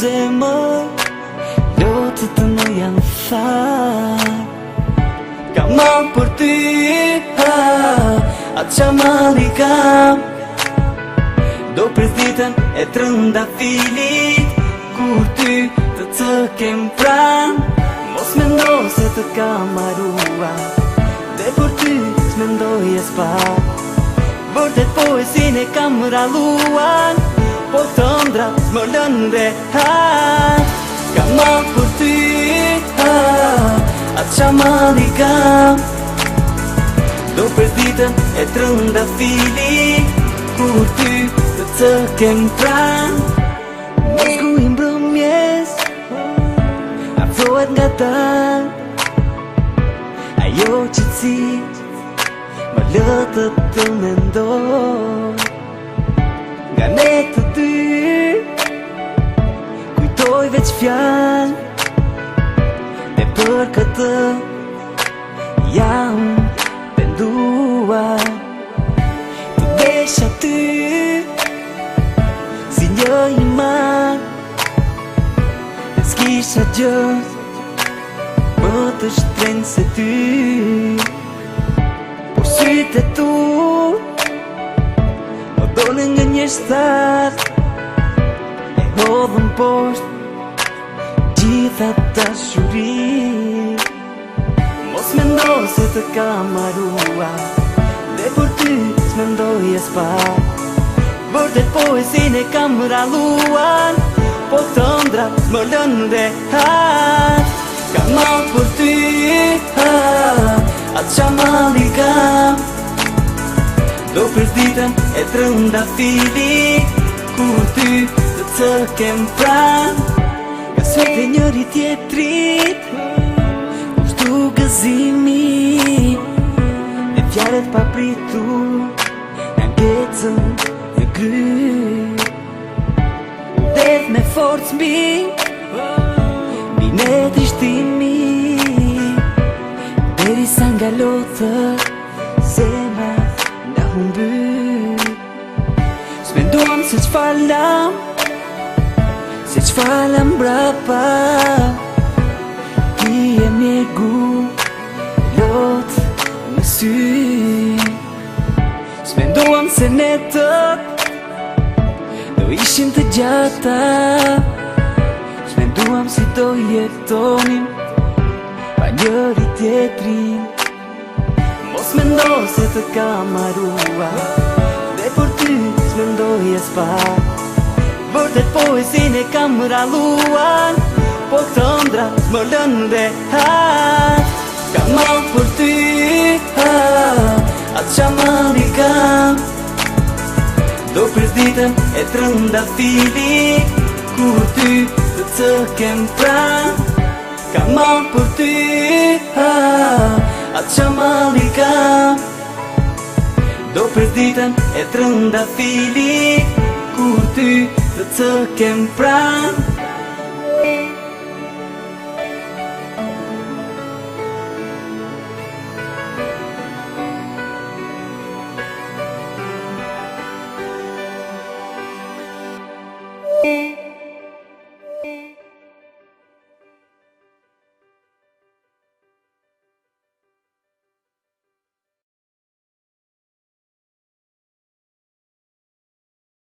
zemër, lotët të më janë tharë. Kam marrë për ty, atë qa mali kam. Do pres ditën e trëndafilit, kur ty të kem pran. Mos mendo se të kam marruar, dhe për ty s'mendoj e s'pa. Vërtet poesin e kam ralluar, po të ndra më lën rehat. Kam marrë për ty, atë qa mali kam. Do pres ditën e trëndafilit, kur ty të kem pran. Mosku i mbrëmjes afrohet nga dalë, ajo qëtësi më lëtë të mendoj. Nga ne të dy kujtoj veç fjallë, dhe për këtë jam penduar. Të desha ty si një iman, dhe s'kisha gjë më të shtrenjtë se ty. Por sytë e tu më dole nga një shtat, e hodhën poshtë gjitha dashuri. Mos mendo se të kam marruar, dhe për ty s'mendoj e s'pa. Vërtet poesin e kam ralluar, po të ndra më lën rehat. Kam marrë për ty, atë qa mali kam. Do pres ditën e trëndafilit, kur ty të kem pran. Nga sytë e njëri tjetrit kushtu gëzimi, e fjallet pa pritur nga ngecën në gry. Udhet me forcë mbi ne trishtimi, derisa nga lotët zemra nga humby. S'menduam se ç'falam, se ç'falam brapa. Ti e mjegu lot në sy. S'menduam se netët do ishin të gjata. S'menduam si do jetonim pa njëri tjetrin. Mos mendo se të kam marruar, dhe për ty s'mendoj e s'pa. Vërtet poesin e kam ralluar, po këtë ndra më lën rehat. Kam marrë për ty, atë qa mali kam. Do pres ditën e trëndafilit, kur ty të kem pran. Kam marrë për ty, atë qa mali kam. Do pres ditën e trëndafilit, kur ty të kem pran.